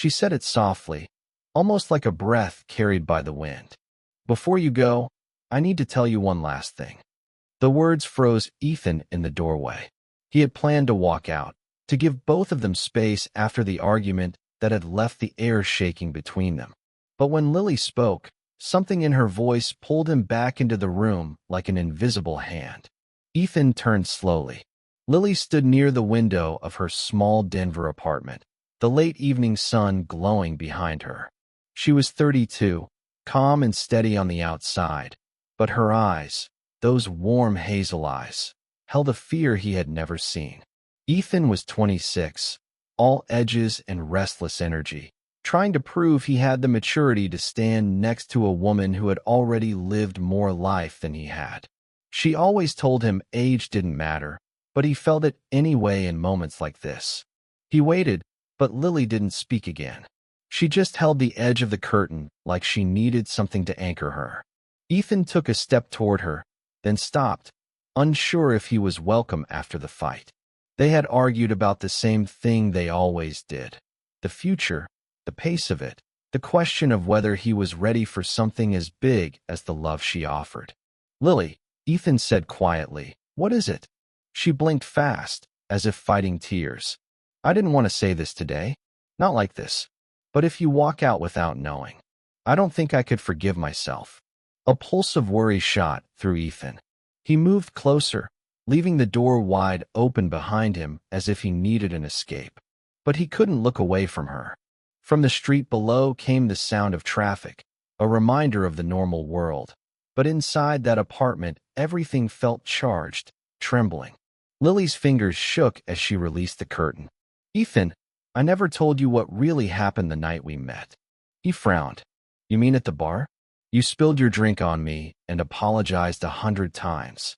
She said it softly, almost like a breath carried by the wind. "Before you go, I need to tell you one last thing." The words froze Ethan in the doorway. He had planned to walk out, to give both of them space after the argument that had left the air shaking between them. But when Lily spoke, something in her voice pulled him back into the room like an invisible hand. Ethan turned slowly. Lily stood near the window of her small Denver apartment, the late evening sun glowing behind her. She was 32, calm and steady on the outside, but her eyes, those warm hazel eyes, held a fear he had never seen. Ethan was 26, all edges and restless energy, trying to prove he had the maturity to stand next to a woman who had already lived more life than he had. She always told him age didn't matter, but he felt it anyway in moments like this. He waited, but Lily didn't speak again. She just held the edge of the curtain like she needed something to anchor her. Ethan took a step toward her, then stopped, unsure if he was welcome after the fight. They had argued about the same thing they always did. The future, the pace of it, the question of whether he was ready for something as big as the love she offered. "Lily," Ethan said quietly, "what is it?" She blinked fast, as if fighting tears. "I didn't want to say this today. Not like this. But if you walk out without knowing, I don't think I could forgive myself." A pulse of worry shot through Ethan. He moved closer, leaving the door wide open behind him as if he needed an escape. But he couldn't look away from her. From the street below came the sound of traffic, a reminder of the normal world. But inside that apartment, everything felt charged, trembling. Lily's fingers shook as she released the curtain. "Ethan, I never told you what really happened the night we met." He frowned. "You mean at the bar? You spilled your drink on me and apologized 100 times."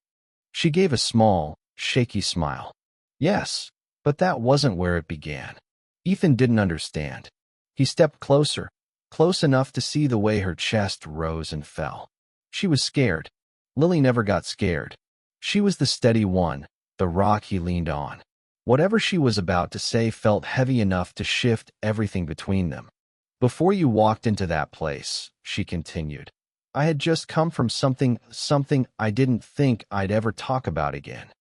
She gave a small, shaky smile. "Yes, but that wasn't where it began." Ethan didn't understand. He stepped closer, close enough to see the way her chest rose and fell. She was scared. Lily never got scared. She was the steady one, the rock he leaned on. Whatever she was about to say felt heavy enough to shift everything between them. "Before you walked into that place," she continued, "I had just come from something I didn't think I'd ever talk about again."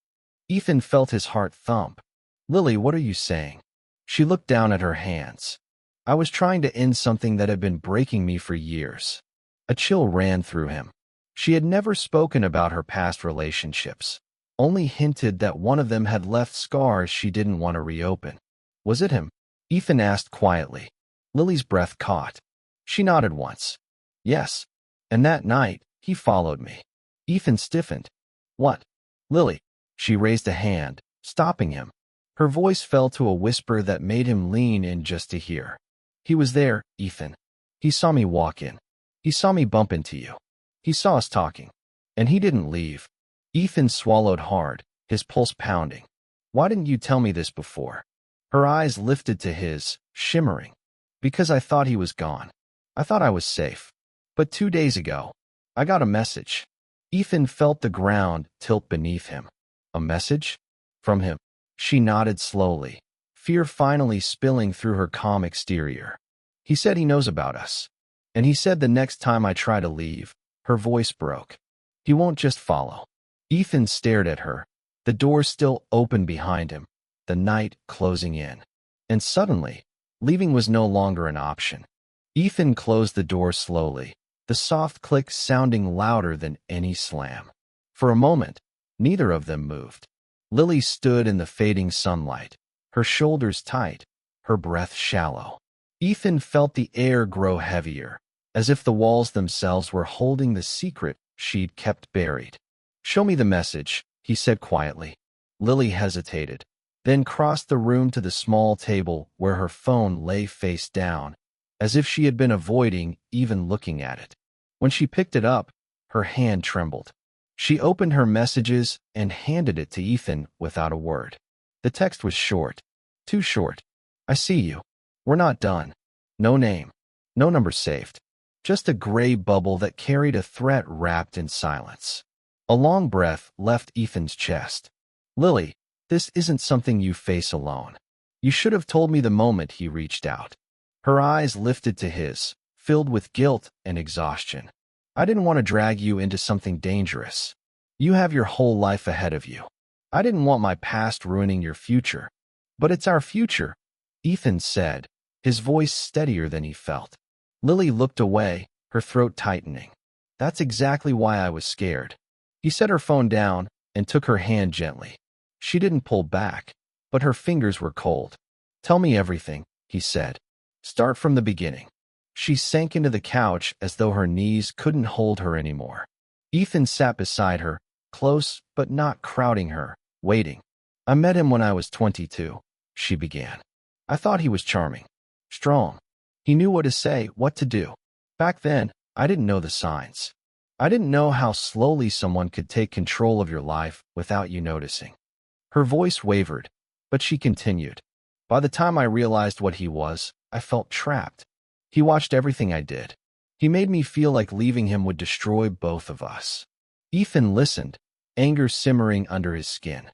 Ethan felt his heart thump. "Lily, what are you saying?" She looked down at her hands. "I was trying to end something that had been breaking me for years." A chill ran through him. She had never spoken about her past relationships, only hinted that one of them had left scars she didn't want to reopen. "Was it him?" Ethan asked quietly. Lily's breath caught. She nodded once. "Yes. And that night, he followed me." Ethan stiffened. "What?" "Lily." She raised a hand, stopping him. Her voice fell to a whisper that made him lean in just to hear. "He was there, Ethan. He saw me walk in. He saw me bump into you. He saw us talking. And he didn't leave." Ethan swallowed hard, his pulse pounding. "Why didn't you tell me this before?" Her eyes lifted to his, shimmering. "Because I thought he was gone. I thought I was safe. But 2 days ago, I got a message." Ethan felt the ground tilt beneath him. "A message? From him?" She nodded slowly, fear finally spilling through her calm exterior. "He said he knows about us. And he said the next time I try to leave," her voice broke, "he won't just follow." Ethan stared at her, the door still open behind him, the night closing in. And suddenly, leaving was no longer an option. Ethan closed the door slowly, the soft click sounding louder than any slam. For a moment, neither of them moved. Lily stood in the fading sunlight, her shoulders tight, her breath shallow. Ethan felt the air grow heavier, as if the walls themselves were holding the secret she'd kept buried. "Show me the message," he said quietly. Lily hesitated, then crossed the room to the small table where her phone lay face down, as if she had been avoiding even looking at it. When she picked it up, her hand trembled. She opened her messages and handed it to Ethan without a word. The text was short, too short. "I see you. We're not done." No name, no number saved. Just a gray bubble that carried a threat wrapped in silence. A long breath left Ethan's chest. "Lily, this isn't something you face alone. You should have told me the moment he reached out." Her eyes lifted to his, filled with guilt and exhaustion. I didn't want to drag you into something dangerous. You have your whole life ahead of you. I didn't want my past ruining your future. But it's our future, Ethan said, his voice steadier than he felt. Lily looked away, her throat tightening. That's exactly why I was scared. He set her phone down and took her hand gently. She didn't pull back, but her fingers were cold. Tell me everything, he said. Start from the beginning. She sank into the couch as though her knees couldn't hold her anymore. Ethan sat beside her, close but not crowding her, waiting. I met him when I was 22, she began. I thought he was charming, strong. He knew what to say, what to do. Back then, I didn't know the signs. I didn't know how slowly someone could take control of your life without you noticing. Her voice wavered, but she continued. By the time I realized what he was, I felt trapped. He watched everything I did. He made me feel like leaving him would destroy both of us. Ethan listened, anger simmering under his skin.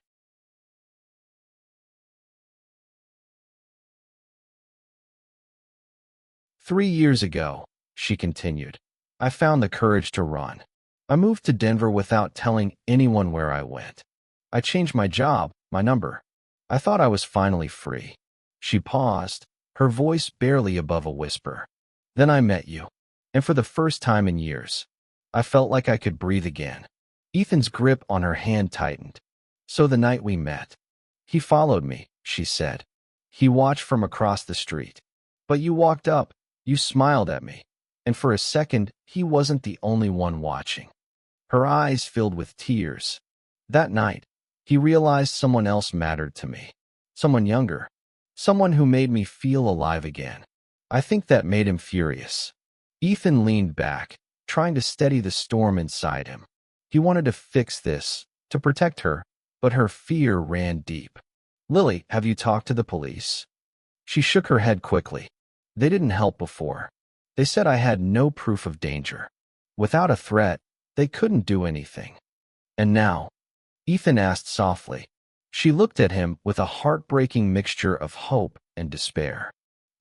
3 years ago, she continued, I found the courage to run. I moved to Denver without telling anyone where I went. I changed my job, my number. I thought I was finally free. She paused, her voice barely above a whisper. Then I met you, and for the first time in years, I felt like I could breathe again. Ethan's grip on her hand tightened. So the night we met, he followed me, she said. He watched from across the street. But you walked up, you smiled at me, and for a second, he wasn't the only one watching. Her eyes filled with tears. That night, he realized someone else mattered to me. Someone younger. Someone who made me feel alive again. I think that made him furious. Ethan leaned back, trying to steady the storm inside him. He wanted to fix this, to protect her, but her fear ran deep. Lily, have you talked to the police? She shook her head quickly. They didn't help before. They said I had no proof of danger. Without a threat, they couldn't do anything. And now? Ethan asked softly. She looked at him with a heartbreaking mixture of hope and despair.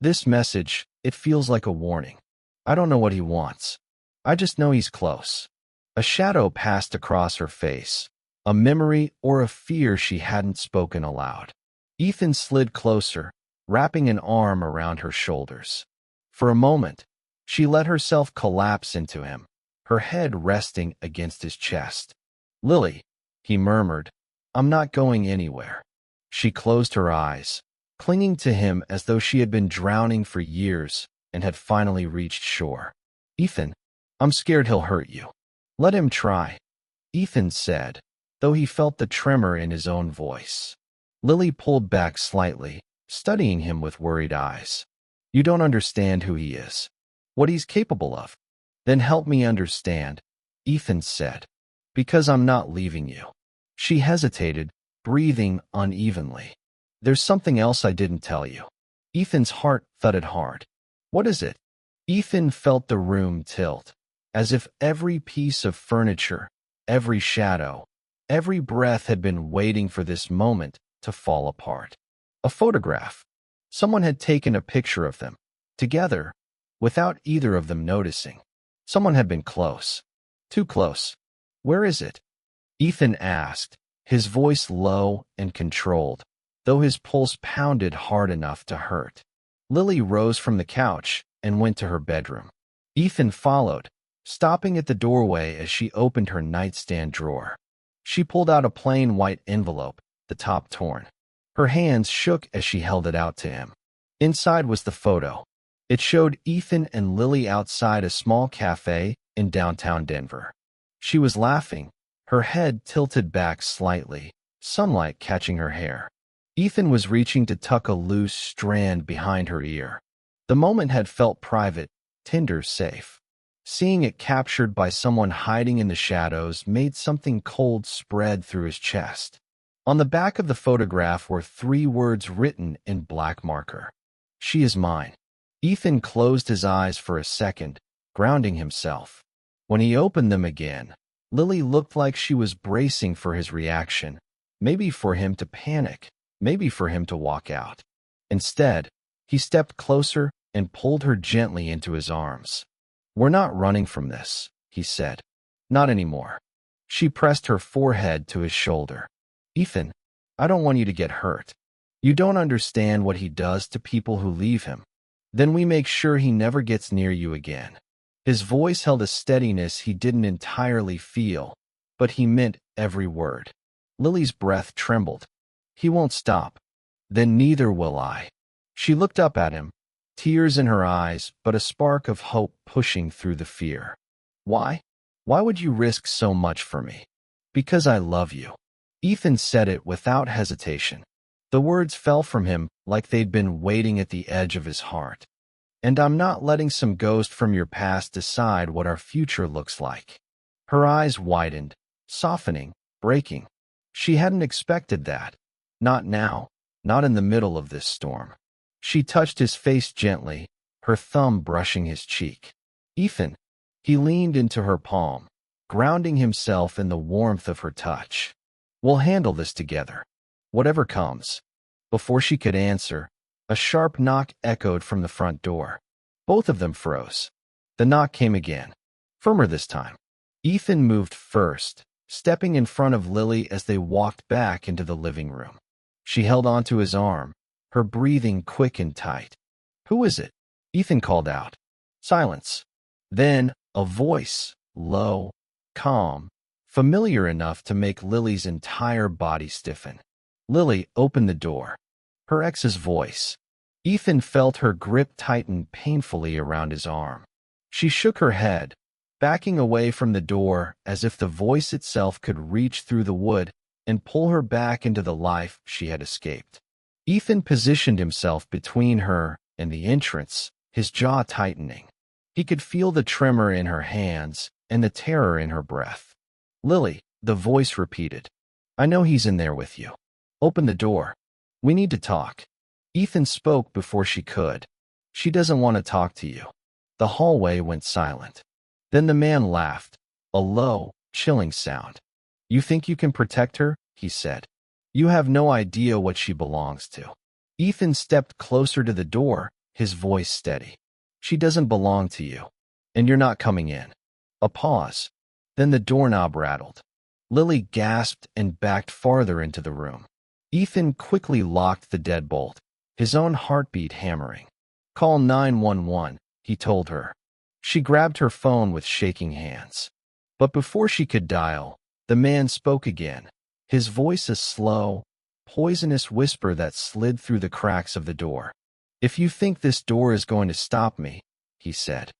This message, it feels like a warning. I don't know what he wants. I just know he's close. A shadow passed across her face, a memory or a fear she hadn't spoken aloud. Ethan slid closer, wrapping an arm around her shoulders. For a moment, she let herself collapse into him, her head resting against his chest. Lily, he murmured, I'm not going anywhere. She closed her eyes, clinging to him as though she had been drowning for years and had finally reached shore. Ethan, I'm scared he'll hurt you. Let him try, Ethan said, though he felt the tremor in his own voice. Lily pulled back slightly, studying him with worried eyes. You don't understand who he is, what he's capable of. Then help me understand, Ethan said, because I'm not leaving you. She hesitated, breathing unevenly. There's something else I didn't tell you. Ethan's heart thudded hard. What is it? Ethan felt the room tilt, as if every piece of furniture, every shadow, every breath had been waiting for this moment to fall apart. A photograph. Someone had taken a picture of them, together, without either of them noticing. Someone had been close. Too close. Where is it? Ethan asked, his voice low and controlled, though his pulse pounded hard enough to hurt. Lily rose from the couch and went to her bedroom. Ethan followed, stopping at the doorway as she opened her nightstand drawer. She pulled out a plain white envelope, the top torn. Her hands shook as she held it out to him. Inside was the photo. It showed Ethan and Lily outside a small cafe in downtown Denver. She was laughing, her head tilted back slightly, sunlight catching her hair. Ethan was reaching to tuck a loose strand behind her ear. The moment had felt private, tender, safe. Seeing it captured by someone hiding in the shadows made something cold spread through his chest. On the back of the photograph were 3 words written in black marker. She is mine. Ethan closed his eyes for a second, grounding himself. When he opened them again, Lily looked like she was bracing for his reaction, maybe for him to panic, maybe for him to walk out. Instead, he stepped closer, and pulled her gently into his arms. "We're not running from this," he said. "Not anymore." She pressed her forehead to his shoulder. "Ethan, I don't want you to get hurt. You don't understand what he does to people who leave him. Then we make sure he never gets near you again." His voice held a steadiness he didn't entirely feel, but he meant every word. Lily's breath trembled. "He won't stop." "Then neither will I." She looked up at him, tears in her eyes, but a spark of hope pushing through the fear. "Why? Why would you risk so much for me?" "Because I love you." Ethan said it without hesitation. The words fell from him like they'd been waiting at the edge of his heart. "And I'm not letting some ghost from your past decide what our future looks like." Her eyes widened, softening, breaking. She hadn't expected that. Not now, not in the middle of this storm. She touched his face gently, her thumb brushing his cheek. "Ethan." He leaned into her palm, grounding himself in the warmth of her touch. "We'll handle this together, whatever comes." Before she could answer, a sharp knock echoed from the front door. Both of them froze. The knock came again, firmer this time. Ethan moved first, stepping in front of Lily as they walked back into the living room. She held onto his arm, her breathing quick and tight. "Who is it?" Ethan called out. Silence. Then a voice, low, calm, familiar enough to make Lily's entire body stiffen. "Lily, open the door." Her ex's voice. Ethan felt her grip tighten painfully around his arm. She shook her head, backing away from the door as if the voice itself could reach through the wood and pull her back into the life she had escaped. Ethan positioned himself between her and the entrance, his jaw tightening. He could feel the tremor in her hands and the terror in her breath. "Lily," the voice repeated. "I know he's in there with you. Open the door. We need to talk." Ethan spoke before she could. "She doesn't want to talk to you." The hallway went silent. Then the man laughed, a low, chilling sound. "You think you can protect her?" he said. "You have no idea what she belongs to." Ethan stepped closer to the door, his voice steady. "She doesn't belong to you, and you're not coming in." A pause. Then the doorknob rattled. Lily gasped and backed farther into the room. Ethan quickly locked the deadbolt, his own heartbeat hammering. "Call 911, he told her. She grabbed her phone with shaking hands. But before she could dial, the man spoke again, his voice a slow, poisonous whisper that slid through the cracks of the door. "If you think this door is going to stop me," he said,